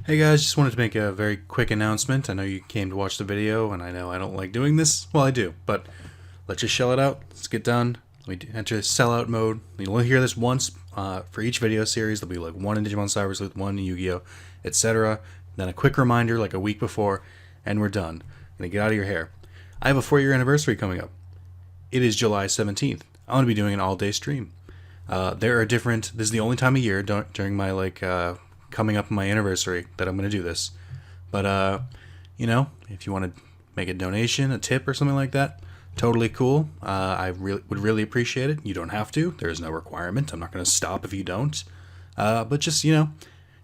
Hey guys, just wanted to make a very quick announcement. I know you came to watch the video, and I know I don't like doing this. Well, I do, but let's just shell it out. Let's get done. We enter sellout mode. You'll only hear this once for each video series. There'll be like one in Digimon Cyber Sleuth, one in Yu-Gi-Oh, etc. Then a quick reminder like a week before, and we're done. Gonna get out of your hair. I have a 4-year anniversary coming up. It is July 17th. I'm gonna be doing an all-day stream. There are different. This is the only time of year during my coming up on my anniversary that I'm going to do this. But, if you want to make a donation, a tip or something like that, totally cool. I would really appreciate it. You don't have to. There is no requirement. I'm not going to stop if you don't. But just,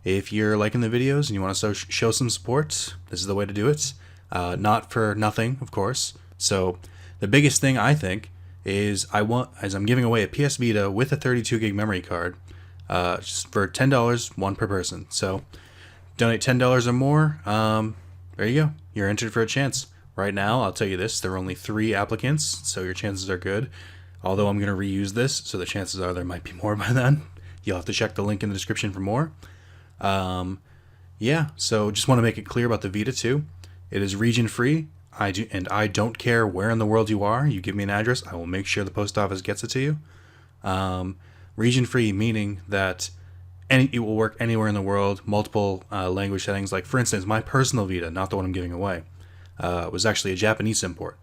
if you're liking the videos and you want to show some support, this is the way to do it. Not for nothing, of course. So the biggest thing I think is I'm giving away a PS Vita with a 32 gig memory card. Just for $10, one per person. So donate $10 or more. There you go. You're entered for a chance. Right now, I'll tell you this, there are only 3 applicants, so your chances are good. Although I'm going to reuse this, so the chances are there might be more by then. You'll have to check the link in the description for more. So just want to make it clear about the Vita too. It is region free. I don't care where in the world you are. You give me an address, I will make sure the post office gets it to you. Region free meaning that it will work anywhere in the world, multiple language settings. Like, for instance, my personal Vita, not the one I'm giving away, was actually a Japanese import.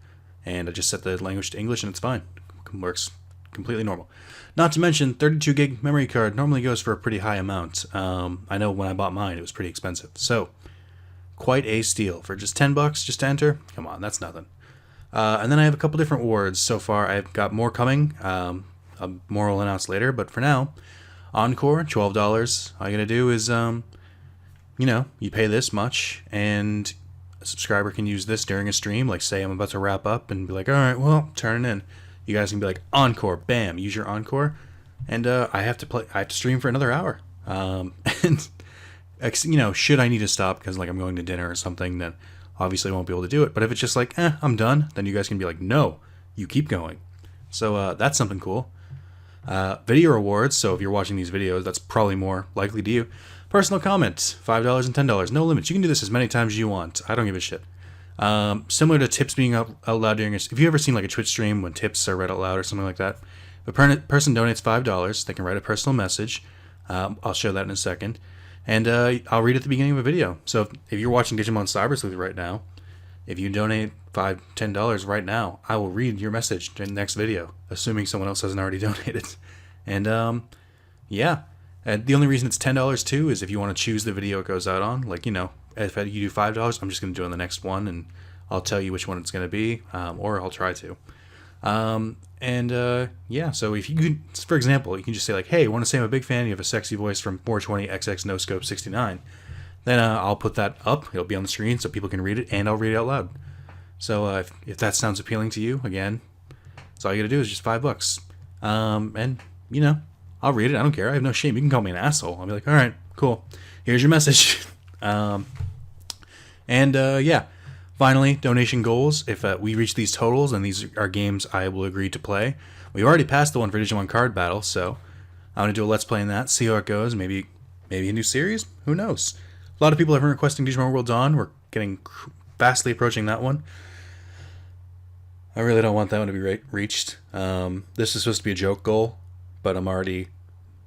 And I just set the language to English and it's fine. It works completely normal. Not to mention, 32 gig memory card normally goes for a pretty high amount. I know when I bought mine, it was pretty expensive. So, quite a steal. For just $10 just to enter? Come on, that's nothing. And then I have a couple different awards so far. I've got more coming. More will announce later, but for now, Encore, $12. All you gotta do is, you pay this much, and a subscriber can use this during a stream. Like, say I'm about to wrap up and be like, all right, well, turn it in. You guys can be like, Encore, bam, use your Encore, and I have to stream for another hour. And should I need to stop because like I'm going to dinner or something, then obviously I won't be able to do it. But if it's just like, I'm done, then you guys can be like, no, you keep going. So that's something cool. Video rewards, so if you're watching these videos, that's probably more likely to you. Personal comment, $5 and $10, no limits. You can do this as many times as you want. I don't give a shit. Similar to tips being out loud during if you ever seen like a Twitch stream when tips are read out loud or something like that, if a person donates $5, they can write a personal message. I'll show that in a second. And I'll read at the beginning of a video. So if you're watching Digimon Cyber Sleuth right now, if you donate $5, $10 right now, I will read your message during the next video, assuming someone else hasn't already donated. And And the only reason it's $10 too is if you want to choose the video it goes out on. Like, if you do $5, I'm just going to do it on the next one, and I'll tell you which one it's going to be, or I'll try to. So if you could, for example, you can just say like, hey, I want to say I'm a big fan, you have a sexy voice from 420XX No Scope 69. Then I'll put that up. It'll be on the screen so people can read it, and I'll read it out loud. So if that sounds appealing to you, again, that's all you gotta do is just $5. I'll read it. I don't care. I have no shame. You can call me an asshole. I'll be like, all right, cool. Here's your message. Finally, donation goals. If we reach these totals, and these are games I will agree to play. We've already passed the one for Digimon Card Battle, so I'm gonna do a Let's Play in that. See how it goes. Maybe a new series. Who knows? A lot of people have been requesting Digimon World Dawn. We're getting fastly approaching that one. I really don't want that one to be reached. This is supposed to be a joke goal, but I'm already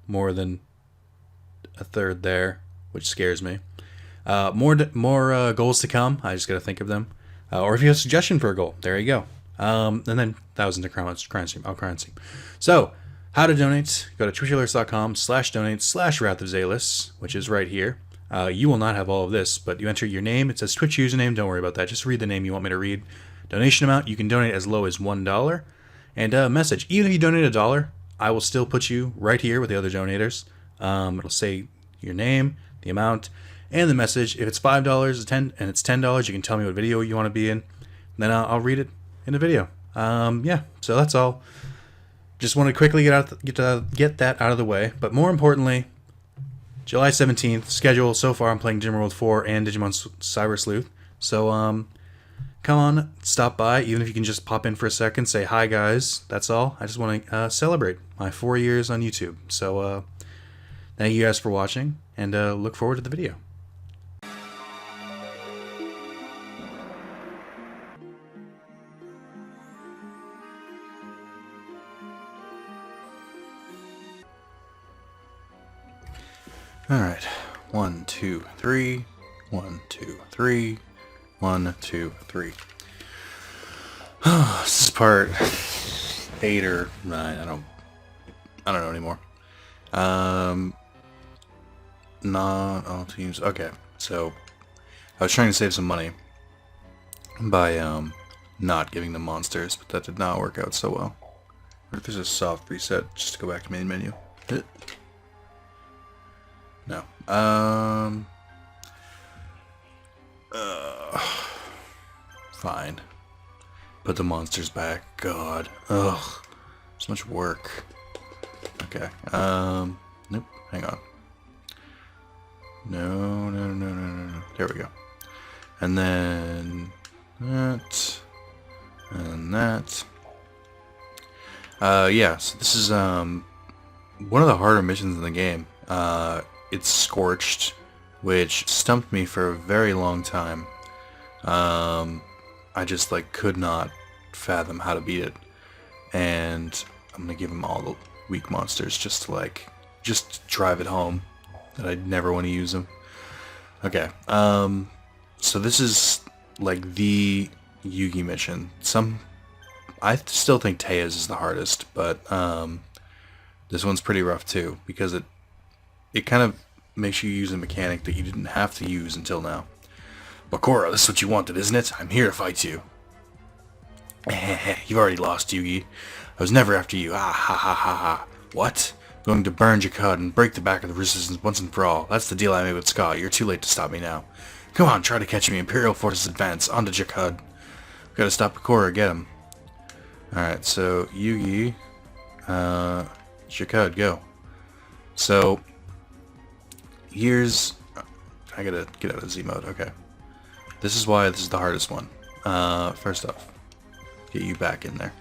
more than a third there, which scares me. More goals to come. I just got to think of them. Or if you have a suggestion for a goal, there you go. And then that was into Crime Stream. So, how to donate? Go to twitchalerts.com/donate/Wrath of Zalis, which is right here. You will not have all of this, but you enter your name. It says Twitch username. Don't worry about that. Just read the name you want me to read. Donation amount, you can donate as low as $1. And message. Even if you donate $1, I will still put you right here with the other donators. It'll say your name, the amount, and the message. If it's $5 and it's $10, you can tell me what video you want to be in. Then I'll read it in the video. So that's all. Just want to quickly get that out of the way. But more importantly, July 17th, schedule. So far, I'm playing Digimon World 4 and Digimon Cyber Sleuth. So, come on, stop by. Even if you can just pop in for a second, say hi, guys. That's all. I just want to celebrate my 4 years on YouTube. So, thank you guys for watching, and look forward to the video. Alright. 1, 2, 3. 1, 2, 3. 1, 2, 3. This is part 8 or 9. I don't know anymore. Not all teams. Okay, so I was trying to save some money by not giving them monsters, but that did not work out so well. What if there's a soft reset just to go back to main menu? No. Fine. Put the monsters back. God. Ugh. So much work. Okay. Nope. Hang on. No. There we go. And then that. And that. Yeah, so this is, one of the harder missions in the game. It's Scorched, which stumped me for a very long time. I just, like, could not fathom how to beat it. And I'm gonna give him all the weak monsters just to, like, just drive it home that I'd never want to use them. Okay, so this is, like, the Yugi mission. I still think Teia's is the hardest, but, this one's pretty rough too, because it kind of makes you use a mechanic that you didn't have to use until now. Bakura, this is what you wanted, isn't it? I'm here to fight you. You've already lost, Yugi. I was never after you. Ah, ha, ha, ha, ha. What? I'm going to burn Jakud and break the back of the resistance once and for all. That's the deal I made with Scott. You're too late to stop me now. Come on, try to catch me. Imperial forces advance. Onto Jakud. We've got to stop Bakura. Get him. Alright, so Yugi. Jakud, go. So, here's... I gotta get out of Z mode. Okay. This is why this is the hardest one. First off, get you back in there.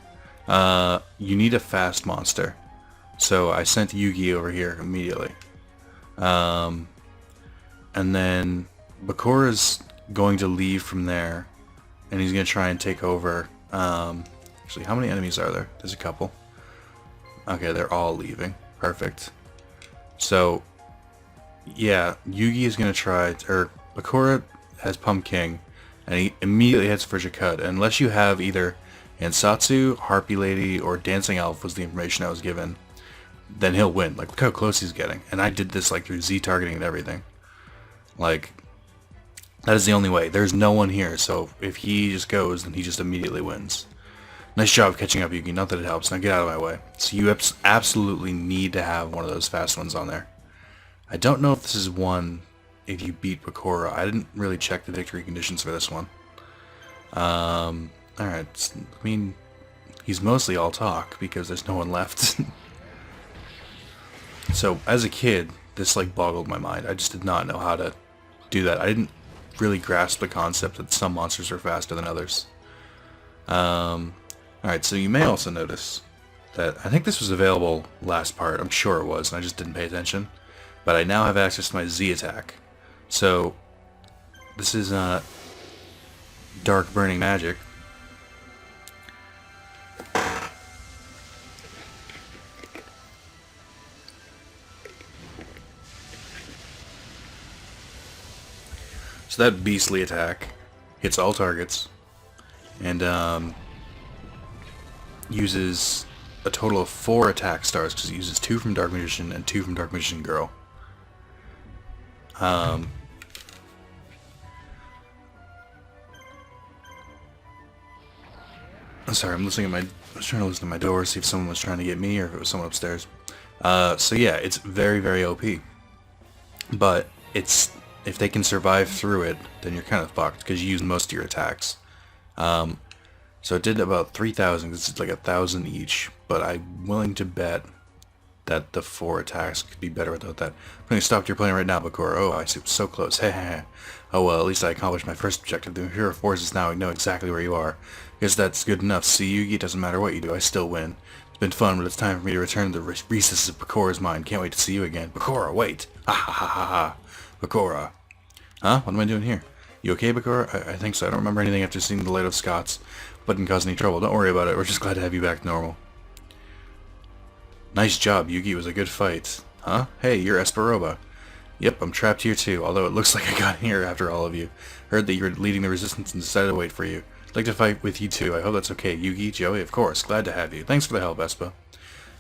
You need a fast monster. So I sent Yugi over here immediately. And then Bakura's going to leave from there. And he's going to try and take over. Actually, how many enemies are there? There's a couple. Okay, they're all leaving. Perfect. So, yeah, Yugi is going to try... Or, Bakura has Pumpkin, and he immediately heads for Jakud. Unless you have either Ansatsu, Harpy Lady, or Dancing Elf was the information I was given, then he'll win. Like, look how close he's getting. And I did this, like, through Z targeting and everything. Like, that is the only way. There's no one here, so if he just goes, then he just immediately wins. Nice job catching up, Yugi. Not that it helps. Now get out of my way. So you absolutely need to have one of those fast ones on there. I don't know if this is one if you beat Bakura. I didn't really check the victory conditions for this one. Alright. I mean, he's mostly all talk because there's no one left. So, as a kid, this, like, boggled my mind. I just did not know how to do that. I didn't really grasp the concept that some monsters are faster than others. Alright, so you may also notice that I think this was available last part. I'm sure it was, and I just didn't pay attention. But I now have access to my Z attack. So, this is Dark Burning Magic. So that beastly attack hits all targets and uses a total of 4 attack stars because it uses 2 from Dark Magician and 2 from Dark Magician Girl. I'm sorry, I was trying to listen to my door, see if someone was trying to get me or if it was someone upstairs. So yeah, it's very, very OP. But if they can survive through it, then you're kind of fucked because you use most of your attacks. So it did about 3,000, this is like 1,000 each, but I'm willing to bet that the 4 attacks could be better without that. I'm going to stop your playing right now, Bakura. Oh, I see, so close. Oh well, at least I accomplished my first objective. The Imperial forces now know exactly where you are. Guess that's good enough. See, Yugi, it doesn't matter what you do, I still win. It's been fun, but it's time for me to return to the recesses of Bakura's mind. Can't wait to see you again. Bakura, wait! Ha ha ha ha ha! Bakura. Huh? What am I doing here? You okay, Bakura? I think so. I don't remember anything after seeing the light of Scots, but didn't cause any trouble. Don't worry about it. We're just glad to have you back to normal. Nice job, Yugi. It was a good fight. Huh? Hey, you're Esperoba. Yep, I'm trapped here too, although it looks like I got here after all of you. Heard that you were leading the resistance and decided to wait for you. I'd like to fight with you too. I hope that's okay. Yugi, Joey, of course. Glad to have you. Thanks for the help, Espa.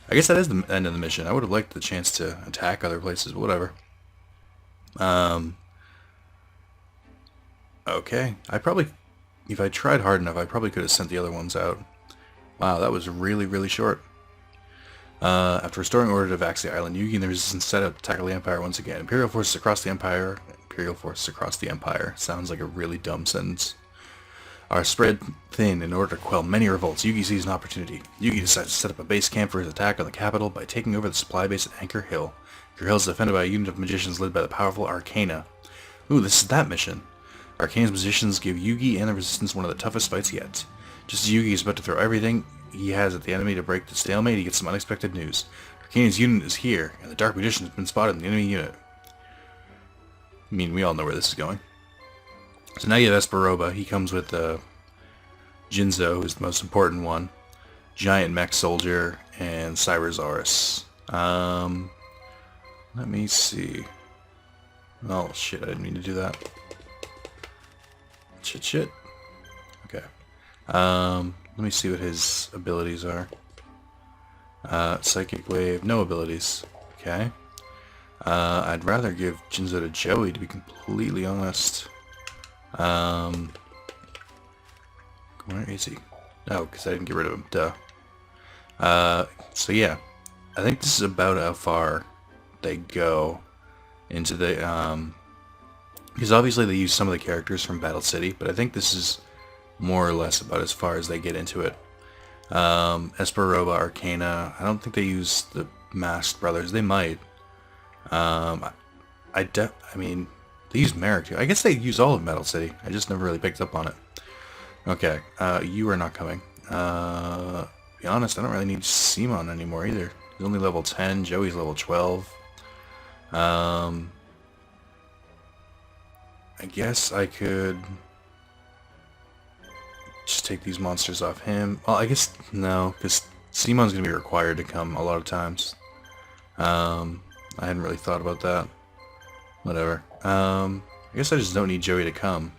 I guess that is the end of the mission. I would have liked the chance to attack other places, but whatever. Okay. If I tried hard enough, I probably could have sent the other ones out. Wow, that was really, really short. After restoring order to Vax the island, Yugi and the Resistance set out to tackle the Empire once again. Imperial forces across the Empire. Imperial forces across the Empire. Sounds like a really dumb sentence. Are spread thin in order to quell many revolts. Yugi sees an opportunity. Yugi decides to set up a base camp for his attack on the capital by taking over the supply base at Anchor Hill. Anchor Hill is defended by a unit of magicians led by the powerful Arcana. Ooh, this is that mission. Arcana's magicians give Yugi and the Resistance one of the toughest fights yet. Just as Yugi is about to throw everything he has at the enemy to break the stalemate, he gets some unexpected news. Arcana's unit is here, and the Dark Magician has been spotted in the enemy unit. I mean, we all know where this is going. So now you have Esperoba. He comes with Jinzo, who's the most important one, Giant Mech Soldier, and Cybersaurus. Let me see. Oh, shit, I didn't mean to do that. Shit. Okay. Let me see what his abilities are. Psychic Wave, no abilities. Okay. I'd rather give Jinzo to Joey, to be completely honest. Where is he? Oh, because I didn't get rid of him. Duh. So yeah. I think this is about how far they go into the, because obviously they use some of the characters from Battle City, but I think this is more or less about as far as they get into it. Esperoba, Arcana, I don't think they use the Masked Brothers. They might. I mean, they use Merrick too. I guess they use all of Battle City. I just never really picked up on it. Okay, you are not coming. To be honest, I don't really need Simon anymore either. He's only level 10, Joey's level 12. I guess I could just take these monsters off him. Well, I guess no, because Simon's going to be required to come a lot of times. I hadn't really thought about that. Whatever. I guess I just don't need Joey to come.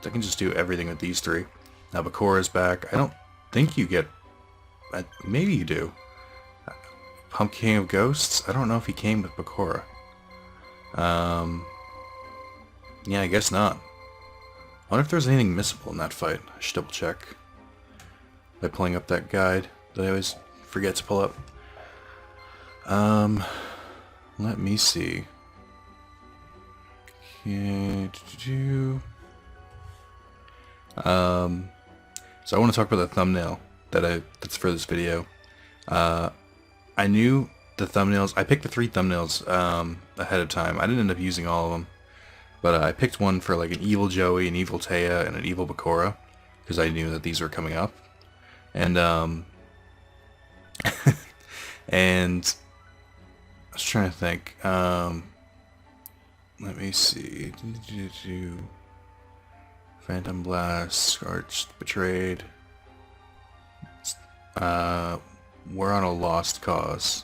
I can just do everything with these three. Now Bakora's back. I don't think you get... maybe you do. Pumpkin King of Ghosts? I don't know if he came with Bakora. Yeah, I guess not. I wonder if there's anything missable in that fight. I should double check. By pulling up that guide that I always forget to pull up. Let me see. So I want to talk about the thumbnail that's for this video. I knew the thumbnails. I picked the 3 thumbnails ahead of time. I didn't end up using all of them, but I picked one for like an evil Joey, an evil Taya, and an evil Bakora because I knew that these were coming up, and and I was trying to think. Let me see. Phantom Blast, Scorched, Betrayed. We're on a lost cause.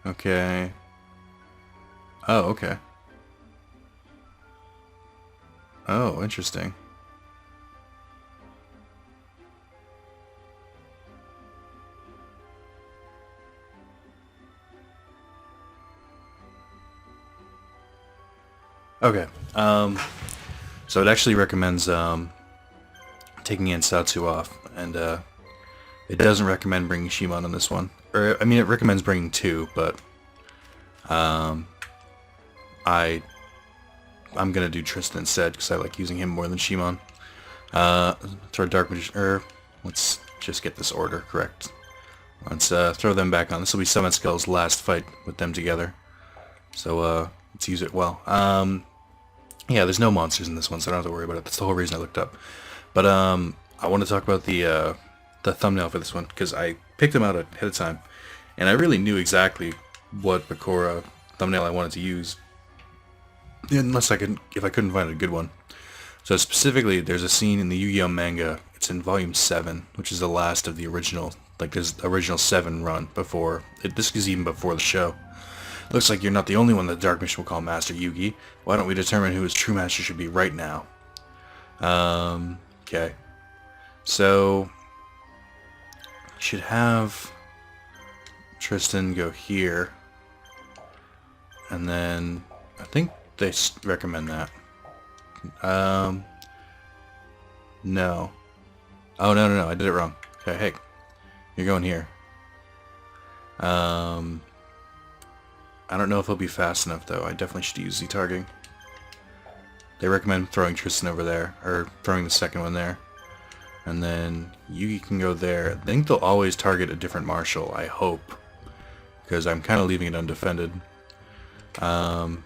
Okay. Oh, okay. Oh, interesting. Okay. So it actually recommends taking Ansatsu off, and it doesn't recommend bringing Shimon on this one. Or I mean, it recommends bringing 2, but I'm gonna do Tristan instead because I like using him more than Shimon. To our Dark Magician. Let's just get this order correct. Let's throw them back on. This will be Summit Skull's last fight with them together. So let's use it well. Yeah, there's no monsters in this one, so I don't have to worry about it. That's the whole reason I looked up. But I want to talk about the thumbnail for this one because I picked them out ahead of time, and I really knew exactly what Bakora thumbnail I wanted to use, unless if I couldn't find a good one. So specifically, there's a scene in the Yu-Gi-Oh manga. It's in volume 7, which is the last of the original like this original 7 run before. This is even before the show. Looks like you're not the only one that the Dark Mission will call Master Yugi. Why don't we determine who his true master should be right now? Okay. So, should have Tristan go here. And then, I think they recommend that. No. Oh, no, I did it wrong. Okay, hey. You're going here. I don't know if he'll be fast enough, though. I definitely should use Z-targeting. They recommend throwing Tristan over there, or throwing the second one there. And then Yugi can go there. I think they'll always target a different martial, I hope. Because I'm kind of leaving it undefended. Alright,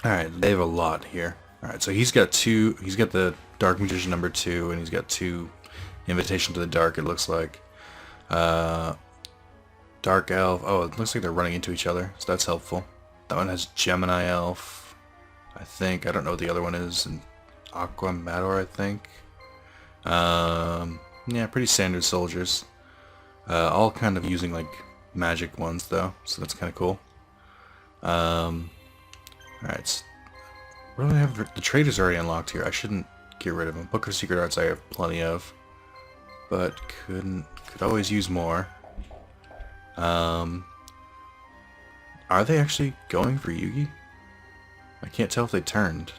they have a lot here. Alright, so he's got the Dark Magician number 2, and he's got 2 Invitation to the Dark, it looks like. Dark Elf. Oh, it looks like they're running into each other, so that's helpful. That one has Gemini Elf, I think. I don't know what the other one is. And Aqua Mator, I think. Yeah, pretty standard soldiers. All kind of using, like, magic ones, though, so that's kind of cool. Alright. What do I have? The trader's already unlocked here. I shouldn't get rid of him. Book of Secret Arts I have plenty of. But could always use more. Are they actually going for Yugi? I can't tell if they turned.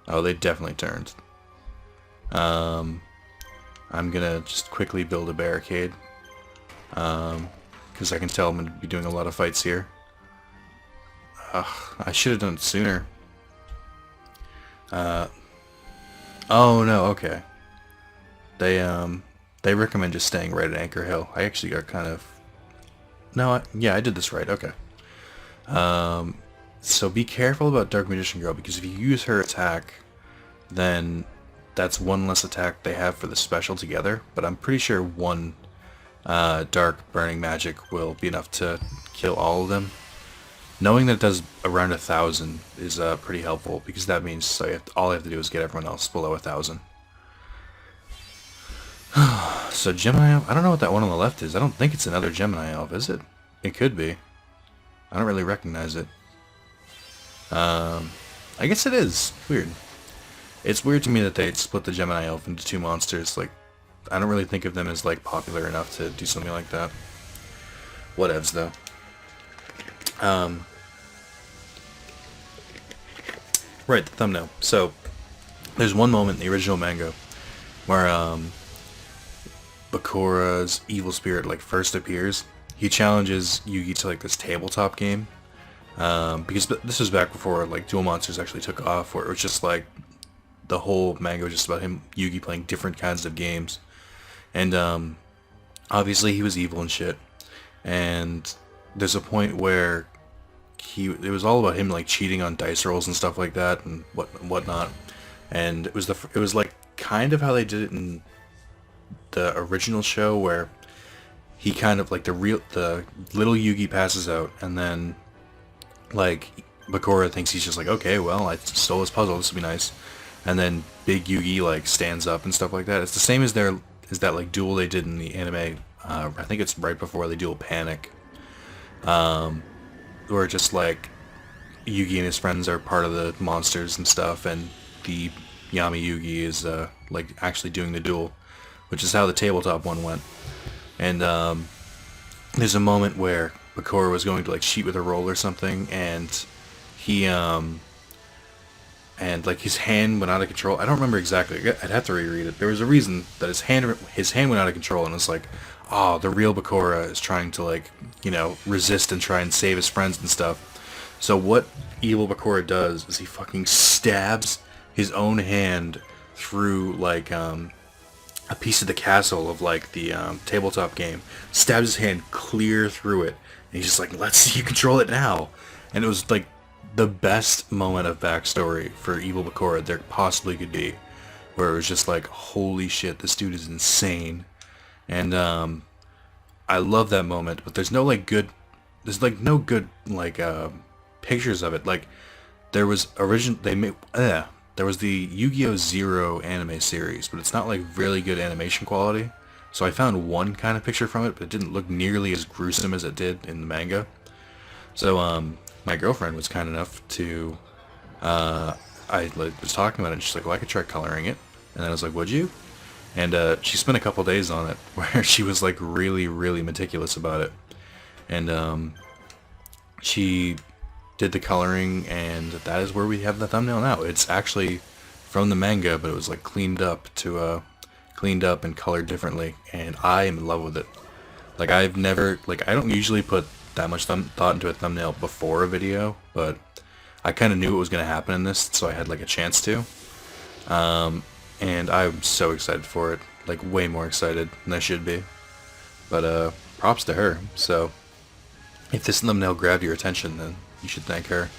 Oh, they definitely turned. I'm gonna just quickly build a barricade. Because I can tell I'm gonna be doing a lot of fights here. I should have done it sooner. Oh no, okay. They recommend just staying right at Anchor Hill. I actually got kind of... No, yeah, I did this right, okay. So be careful about Dark Magician Girl, because if you use her attack, then that's one less attack they have for the special together, but I'm pretty sure one Dark Burning Magic will be enough to kill all of them. Knowing that it does around 1,000 is pretty helpful, because that means all I have to do is get everyone else below 1,000. So Gemini Elf, I don't know what that one on the left is. I don't think it's another Gemini Elf, is it? It could be. I don't really recognize it. I guess it is. Weird. It's weird to me that they split the Gemini Elf into 2 monsters. Like, I don't really think of them as, like, popular enough to do something like that. Whatevs, though. Right, the thumbnail. So, there's one moment in the original manga where, Bakura's evil spirit, like, first appears. He challenges Yugi to, like, this tabletop game. Because this was back before, like, Duel Monsters actually took off, where it was just, like, the whole manga was just about Yugi playing different kinds of games. And, obviously he was evil and shit. And there's a point where it was all about him, like, cheating on dice rolls and stuff like that and whatnot. And it was like kind of how they did it in the original show, where he kind of, like, the little Yugi passes out, and then, like, Bakura thinks he's just like, okay, well, I stole his puzzle, this would be nice. And then Big Yugi, like, stands up and stuff like that. It's the same as that, like, duel they did in the anime. I think it's right before they duel Panic. Where just, like, Yugi and his friends are part of the monsters and stuff, and the Yami Yugi is, like, actually doing the duel, which is how the tabletop one went. And, there's a moment where Bakura was going to, like, cheat with a roll or something, and he, and, like, his hand went out of control. I don't remember exactly. I'd have to reread it. There was a reason that his hand went out of control, and it's like, oh, the real Bakura is trying to, like, you know, resist and try and save his friends and stuff. So what evil Bakura does is he fucking stabs his own hand through, like, a piece of the castle of, like, the tabletop game. Stabs his hand clear through it. And he's just like, let's see you control it now. And it was, like, the best moment of backstory for evil Bakura there possibly could be. Where it was just like, holy shit, this dude is insane. And I love that moment, but there's no, like, good... There's, like, no good, like, pictures of it. Like, there was there was the Yu-Gi-Oh! Zero anime series, but it's not, like, really good animation quality. So I found one kind of picture from it, but it didn't look nearly as gruesome as it did in the manga. So my girlfriend was kind enough to, I was talking about it, and she's like, well, I could try coloring it. And then I was like, would you? And she spent a couple days on it, where she was like really, really meticulous about it. And she did the coloring, and that is where we have the thumbnail now. It's actually from the manga, but it was like cleaned up and colored differently, and I am in love with it. Like, I've never, like, I don't usually put that much thought into a thumbnail before a video, but I kind of knew what was going to happen in this, so I had like a chance to. And I'm so excited for it, like way more excited than I should be. But props to her. So if this thumbnail grabbed your attention, then you should thank her.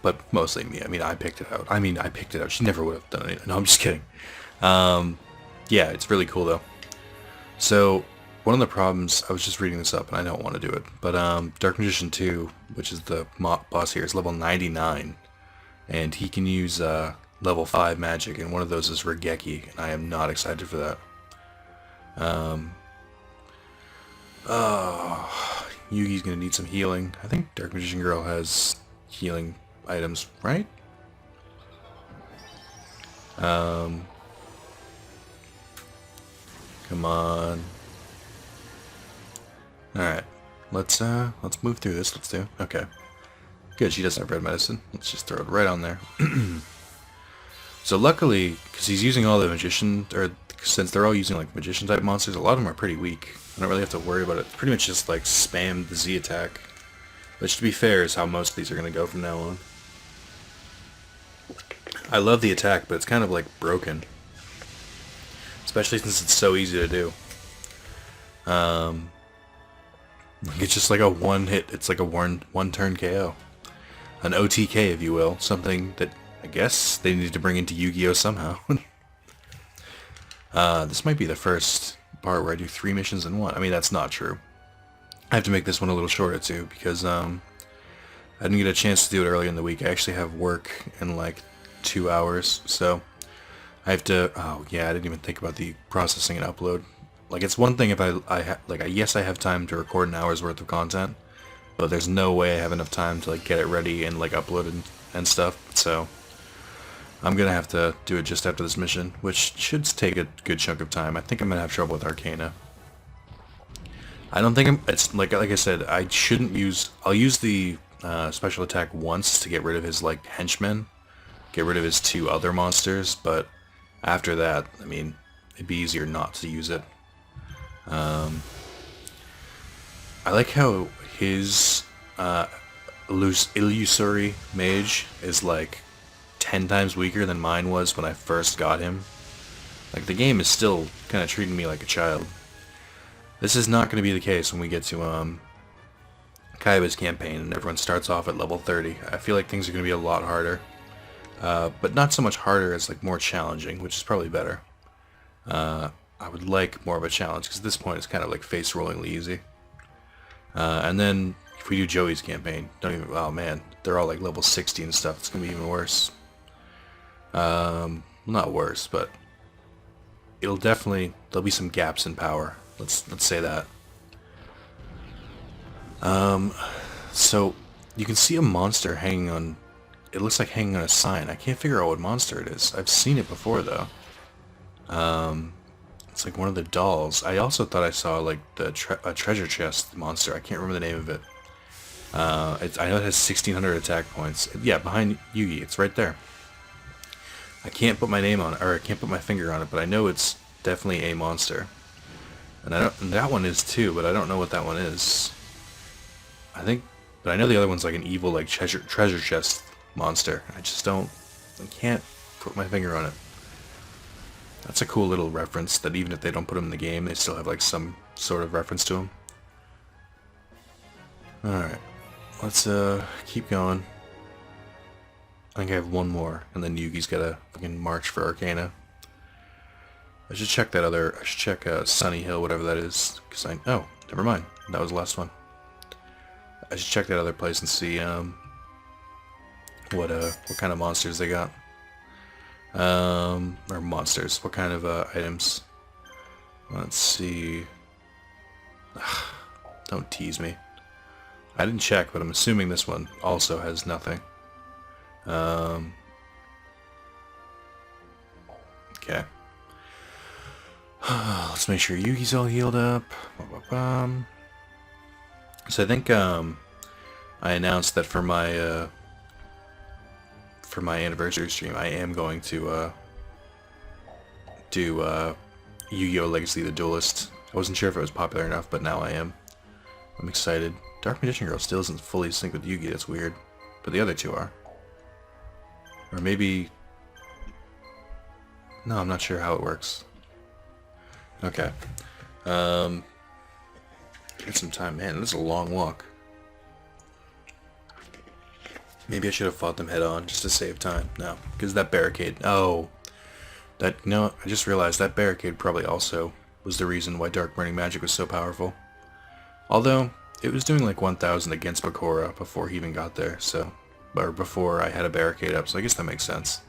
But mostly me. I mean, I picked it out. She never would have done it. No, I'm just kidding. Yeah, it's really cool though. So one of the problems, I was just reading this up and I don't want to do it, but Dark Magician 2, which is the boss here, is level 99, and he can use level 5 magic, and one of those is Regeki, and I am not excited for that. Yugi's gonna need some healing. I think Dark Magician Girl has healing items, right? Come on. Alright. Let's move through this. Let's do. Okay. Good, she doesn't have red medicine. Let's just throw it right on there. So luckily, because he's using all the magician, or since they're all using like magician type monsters, a lot of them are pretty weak. I don't really have to worry about it. Pretty much just like spam the Z attack. Which, to be fair, is how most of these are going to go from now on. I love the attack, but it's kind of like broken. Especially since it's so easy to do. It's just like a one hit, it's like a one turn KO. An OTK, if you will. Something that I guess they need to bring into Yu-Gi-Oh! Somehow. This might be the first part where I do 3 missions in one. I mean, that's not true. I have to make this one a little shorter too, because I didn't get a chance to do it early in the week. I actually have work in like 2 hours, so I have to, oh yeah, I didn't even think about the processing and upload. Like, it's one thing if yes, I have time to record an hour's worth of content, but there's no way I have enough time to like get it ready and like upload it and stuff, so I'm gonna have to do it just after this mission, which should take a good chunk of time. I think I'm gonna have trouble with Arcana. I don't think it's like I said, I shouldn't use, I'll use the special attack once to get rid of his like henchmen, get rid of his 2 other monsters, but after that, I mean, it'd be easier not to use it. I like how his illusory mage is like 10 times weaker than mine was when I first got him. Like, the game is still kind of treating me like a child. This is not going to be the case when we get to Kaiba's campaign and everyone starts off at level 30. I feel like things are going to be a lot harder. But not so much harder as like more challenging, which is probably better. I would like more of a challenge, because at this point it's kind of like face-rollingly easy. And then if we do Joey's campaign, oh man, they're all like level 60 and stuff. It's going to be even worse. Not worse, but there'll be some gaps in power. Let's say that. So you can see a monster hanging on, it looks like hanging on a sign. I can't figure out what monster it is. I've seen it before though. It's like one of the dolls. I also thought I saw like a treasure chest monster. I can't remember the name of it. I know it has 1600 attack points. Yeah, behind Yugi. It's right there. I can't put my name on it, or I can't put my finger on it, but I know it's definitely a monster. And that one is too, but I don't know what that one is. But I know the other one's like an evil like treasure chest monster. I can't put my finger on it. That's a cool little reference that even if they don't put him in the game, they still have like some sort of reference to him. Alright, let's keep going. I think I have one more, and then Yugi's gotta fucking march for Arcana. I should check Sunny Hill, whatever that is, because oh, never mind, that was the last one. I should check that other place and see what kind of monsters they got. Or monsters. What kind of items? Let's see. Don't tease me. I didn't check, but I'm assuming this one also has nothing. Okay. Let's make sure Yugi's all healed up. So I think I announced that for my anniversary stream, I am going to do Yu-Gi-Oh! Legacy: The Duelist. I wasn't sure if it was popular enough, but now I am. I'm excited. Dark Magician Girl still isn't fully synced with Yugi. That's weird, but the other two are. Or maybe... No, I'm not sure how it works. Okay. Get some time. Man, this is a long walk. Maybe I should have fought them head on just to save time. No, because that barricade... Oh. That... No, I just realized that barricade probably also was the reason why Dark Burning Magic was so powerful. Although, it was doing like 1,000 against Bakura before he even got there, so... Or before I had a barricade up, so I guess that makes sense.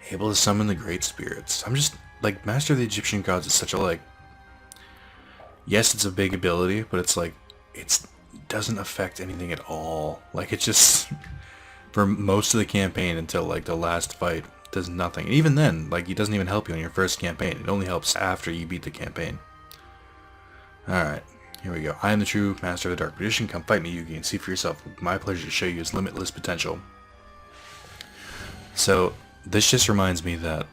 Able to summon the Great Spirits. I'm just... Like, Master of the Egyptian Gods is such a, like... Yes, it's a big ability, but it's like... It doesn't affect anything at all. Like, it just... For most of the campaign until, like, the last fight, does nothing. And even then, like, it doesn't even help you on your first campaign. It only helps after you beat the campaign. Alright, here we go. I am the true master of the Dark Magician. Come fight me, Yugi, and see for yourself. My pleasure to show you his limitless potential. So, this just reminds me that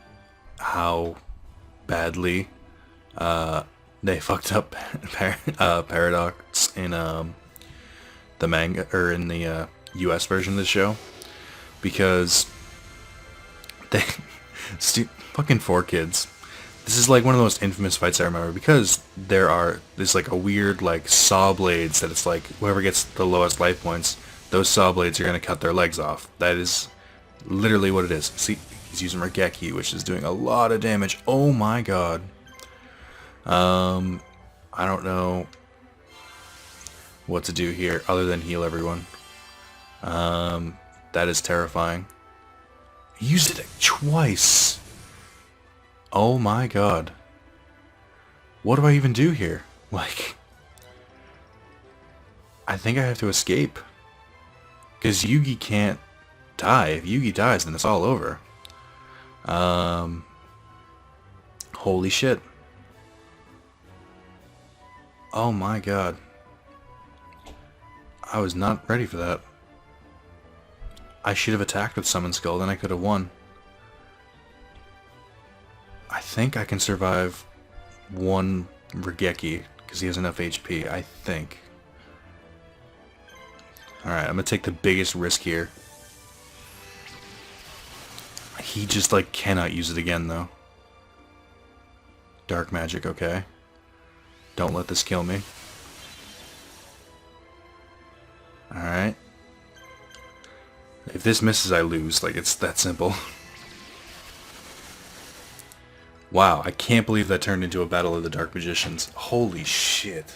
how badly they fucked up Paradox in the manga, or in the US version of the show. Because they... fucking 4Kids. This is like one of the most infamous fights I remember, because there's like a weird like saw blades that it's like whoever gets the lowest life points, those saw blades are going to cut their legs off. That is literally what it is. See, he's using Regeki, which is doing a lot of damage. Oh my god. I don't know what to do here other than heal everyone. That is terrifying. He used it twice. Oh my god. What do I even do here? Like... I think I have to escape. Because Yugi can't die. If Yugi dies, then it's all over. Holy shit. Oh my god. I was not ready for that. I should have attacked with Summon Skull, then I could have won. I think I can survive one Regeki, because he has enough HP, I think. Alright, I'm going to take the biggest risk here. He just, like, cannot use it again, though. Dark magic, okay. Don't let this kill me. Alright. If this misses, I lose. Like, it's that simple. Wow, I can't believe that turned into a battle of the Dark Magicians. Holy shit.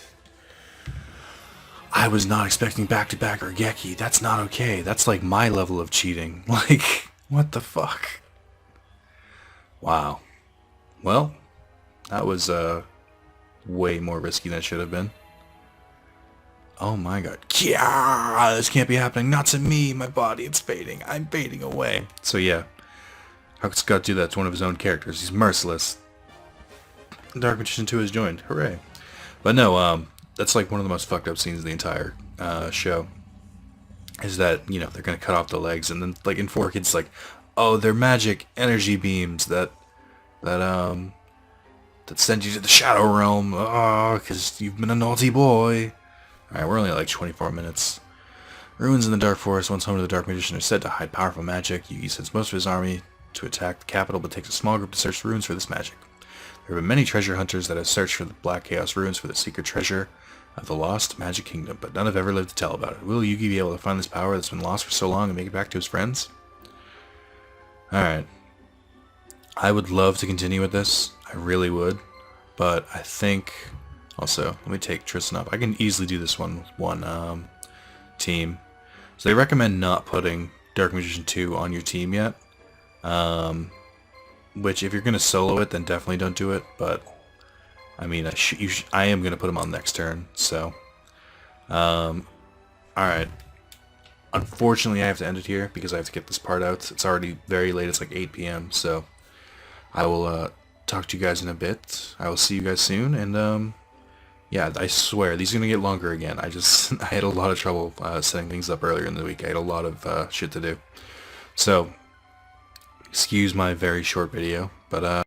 I was not expecting back-to-back Regeki. That's not okay. That's like my level of cheating. Like, what the fuck? Wow. Well, that was way more risky than it should have been. Oh my god. Yeah, this can't be happening. Not to me, my body. It's fading. I'm fading away. So yeah. How could Scott do that to one of his own characters? He's merciless. Dark Magician 2 has joined. Hooray. But no, that's like one of the most fucked up scenes of the entire show. Is that, you know, they're going to cut off the legs, and then, like, in 4Kids, it's like, oh, they're magic energy beams that send you to the Shadow Realm. Oh, because you've been a naughty boy. Alright, we're only at like 24 minutes. Ruins in the Dark Forest, once home to the Dark Magician, are said to hide powerful magic. Yugi sends most of his army to attack the capital, but takes a small group to search the ruins for this magic. There have been many treasure hunters that have searched for the Black Chaos ruins for the secret treasure of the lost Magic Kingdom, but none have ever lived to tell about it. Will Yugi be able to find this power that's been lost for so long and make it back to his friends? Alright. I would love to continue with this. I really would. But I think... Also, let me take Tristan up. I can easily do this one with one team. So they recommend not putting Dark Magician 2 on your team yet. Which, if you're going to solo it, then definitely don't do it. But, I mean, I am going to put him on next turn. So, alright. Unfortunately, I have to end it here because I have to get this part out. It's already very late. It's like 8 p.m. So, I will talk to you guys in a bit. I will see you guys soon. And, yeah, I swear, these are going to get longer again. I had a lot of trouble setting things up earlier in the week. I had a lot of shit to do. So, excuse my very short video, but